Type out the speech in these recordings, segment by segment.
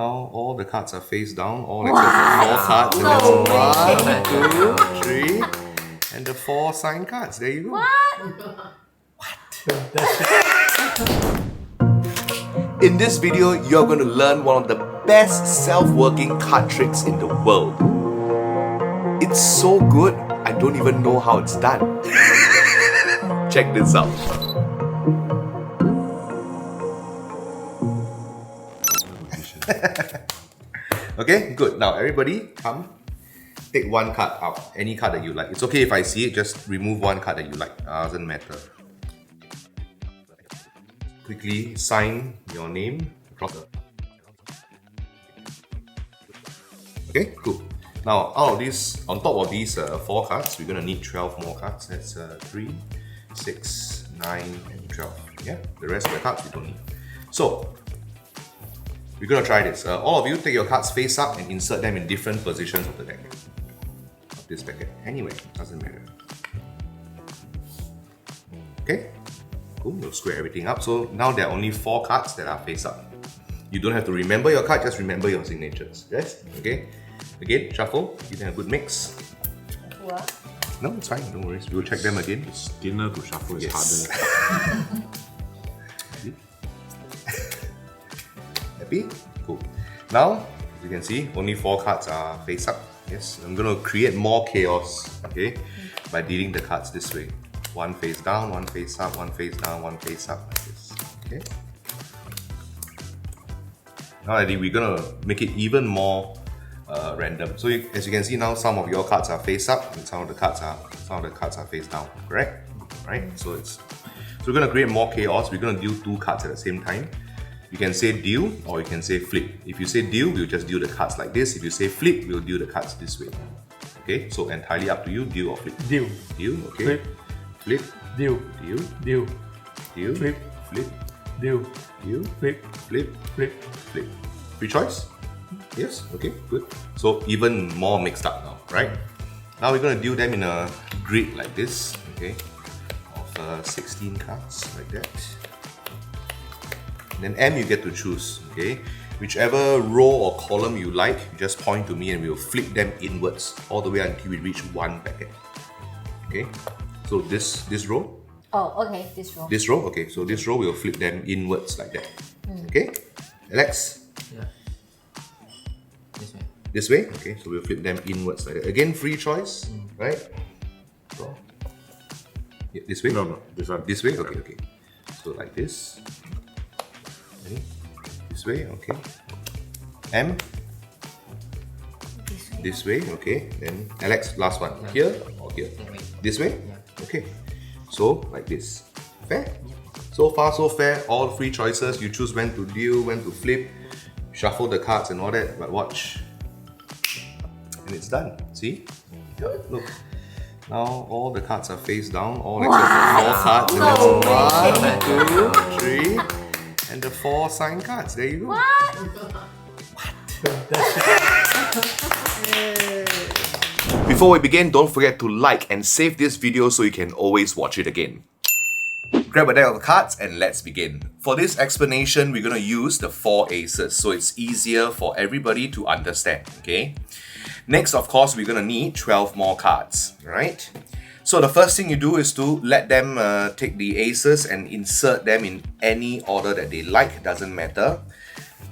Now all the cards are face down, all except for 4 cards. And that's 1, 2, 3, and the 4 sign cards. There you go. In this video, you're going to learn one of the best self-working card tricks in the world. It's so good, I don't even know how it's done. Check this out. Okay, good. Now everybody, come. Take one card out. Any card that you like. It's okay if I see it, just remove one card that you like. Doesn't matter. Quickly sign your name across the... Okay, cool. Now, out of these, on top of these 4 cards, we're gonna need 12 more cards. That's 3, 6, 9, and 12. Yeah, the rest of the cards we don't need. So, we're gonna try this. All of you take your cards face up and insert them in different positions of the deck. Of this packet. Anyway, doesn't matter. Okay? Cool, we'll square everything up. So now there are only 4 cards that are face up. You don't have to remember your card, just remember your signatures. Yes? Okay? Again, shuffle, give them a good mix. What? No, it's fine, no worries. We'll check them again. It's thinner to shuffle, it's harder. Happy? Cool. Now, as you can see, only 4 cards are face up. Yes, I'm going to create more chaos, okay, by dealing the cards this way. 1 face down, 1 face up, 1 face down, 1 face up, like this. Okay. Now I think we're going to make it even more random. So as you can see now, some of your cards are face up, and some of the cards are face down. Correct? Right? So we're going to create more chaos. We're going to deal 2 cards at the same time. You can say deal or you can say flip. If you say deal, we'll just deal the cards like this. If you say flip, we'll deal the cards this way. Okay, so entirely up to you, deal or flip. Deal. Deal, okay. Flip. Flip. Deal. Deal. Deal. Deal. Flip. Flip. Deal. Deal. Flip. Flip. Flip. Flip. Free choice? Yes, okay, good. So even more mixed up now, right? Now we're going to deal them in a grid like this, okay, of 16 cards, like that. Then M you get to choose, okay? Whichever row or column you like, you just point to me and we'll flip them inwards all the way until we reach 1 packet. Okay? So this row. Oh, okay, this row. This row, okay. So this row we'll flip them inwards like that. Okay? Alex? Yeah. This way. This way? Okay, so we'll flip them inwards like that. Again, free choice, right? So, yeah, this way? No, this one. This way? Okay, okay. So like this. Okay. This way, okay. M. This way, okay. Then Alex, last one. Yeah. Here or here? That way. This way? Yeah. Okay. So like this. Fair? So far so fair. All 3 choices. You choose when to deal, when to flip, shuffle the cards and all that. But watch. And it's done. See? Look. Now all the cards are face down, all except for 4 cards. And that's 1, 2, 3. And the 4 sign cards. There you go. Before we begin, don't forget to like and save this video so you can always watch it again. Grab a deck of cards and let's begin. For this explanation, we're going to use the 4 aces so it's easier for everybody to understand, okay? Next, of course, we're going to need 12 more cards, right? So the first thing you do is to let them take the aces and insert them in any order that they like, doesn't matter.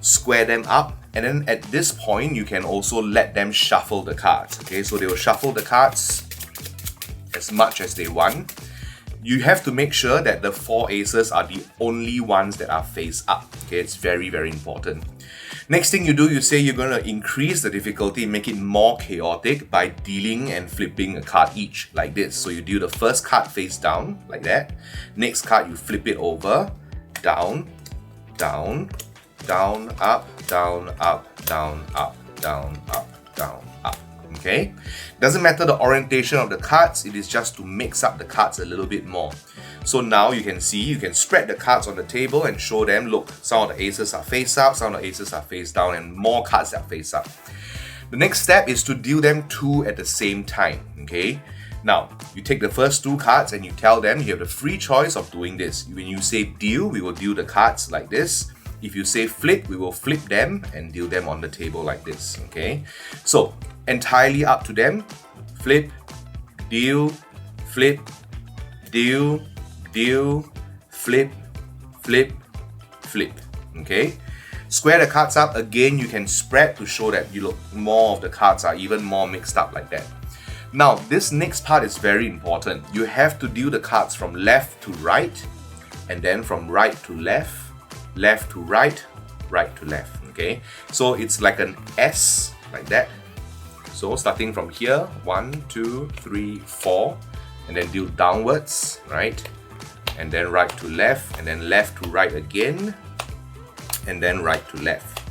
Square them up, and then at this point you can also let them shuffle the cards. Okay, so they will shuffle the cards as much as they want. You have to make sure that the 4 aces are the only ones that are face up. Okay, it's very, very important. Next thing you do, you say you're going to increase the difficulty, make it more chaotic by dealing and flipping a card each, like this. So you deal the first card face down, like that. Next card, you flip it over, down, down, down, up, down, up, down, up, down, up, down, up. Okay? Doesn't matter the orientation of the cards, it is just to mix up the cards a little bit more. So now you can see, you can spread the cards on the table and show them, look, some of the aces are face up, some of the aces are face down, and more cards are face up. The next step is to deal them 2 at the same time, okay? Now, you take the first 2 cards and you tell them you have the free choice of doing this. When you say deal, we will deal the cards like this. If you say flip, we will flip them and deal them on the table like this, okay? So, entirely up to them. Flip, deal, flip, deal, deal, flip, flip, flip, okay? Square the cards up. Again, you can spread to show that you look more of the cards are even more mixed up like that. Now, this next part is very important. You have to deal the cards from left to right, and then from right to left, left to right, right to left, okay? So it's like an S, like that. So starting from here, 1, 2, 3, 4, and then deal downwards, right? And then right to left, and then left to right again, and then right to left.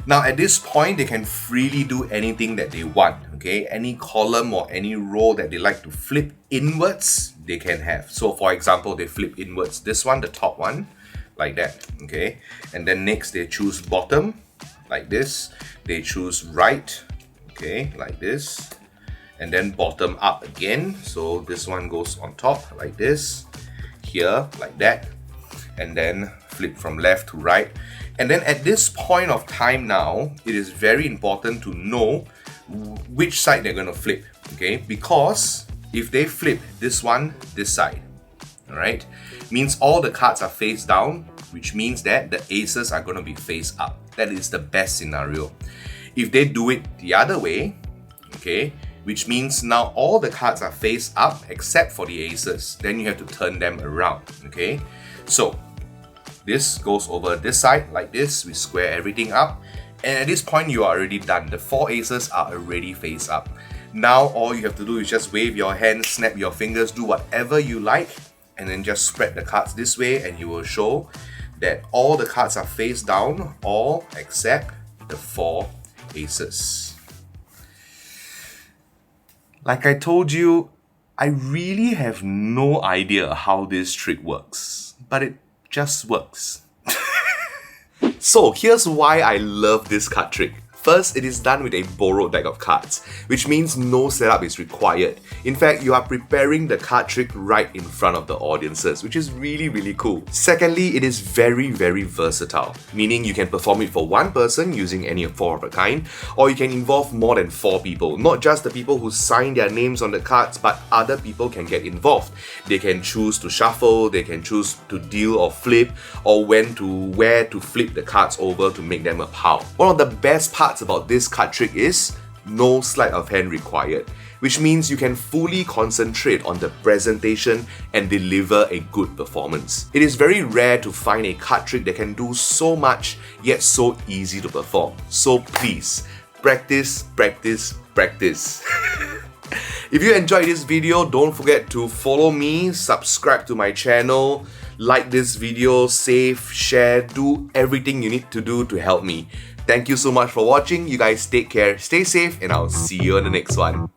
Now at this point, they can freely do anything that they want, okay? Any column or any row that they like to flip inwards, they can have. So for example, they flip inwards. This one, the top one, like that, okay? And then next they choose bottom, like this. They choose right, okay, like this. And then bottom up again. So this one goes on top, like this. Here, like that. And then flip from left to right. And then at this point of time now, it is very important to know which side they're going to flip, okay? Because if they flip this one, this side, alright, means all the cards are face down, which means that the aces are going to be face up. That is the best scenario. If they do it the other way, okay, which means now all the cards are face up except for the aces, then you have to turn them around, okay? So this goes over this side like this. We square everything up, and at this point you are already done. The 4 aces are already face up. Now all you have to do is just wave your hands, snap your fingers, do whatever you like, and then just spread the cards this way, and you will show that all the cards are face down, all except the 4 aces. Like I told you, I really have no idea how this trick works, but it just works. So here's why I love this card trick. First, it is done with a borrowed deck of cards, which means no setup is required. In fact, you are preparing the card trick right in front of the audiences, which is really, really cool. Secondly, it is very, very versatile, meaning you can perform it for one person using any 4 of a kind, or you can involve more than 4 people. Not just the people who sign their names on the cards, but other people can get involved. They can choose to shuffle, they can choose to deal or flip, or where to flip the cards over to make them a pile. One of the best parts about this card trick is no sleight of hand required, which means you can fully concentrate on the presentation and deliver a good performance. It is very rare to find a card trick that can do so much yet so easy to perform. So please, practice, practice, practice. If you enjoyed this video, don't forget to follow me, subscribe to my channel, like this video, save, share, do everything you need to do to help me. Thank you so much for watching. You guys take care, stay safe, and I'll see you on the next one.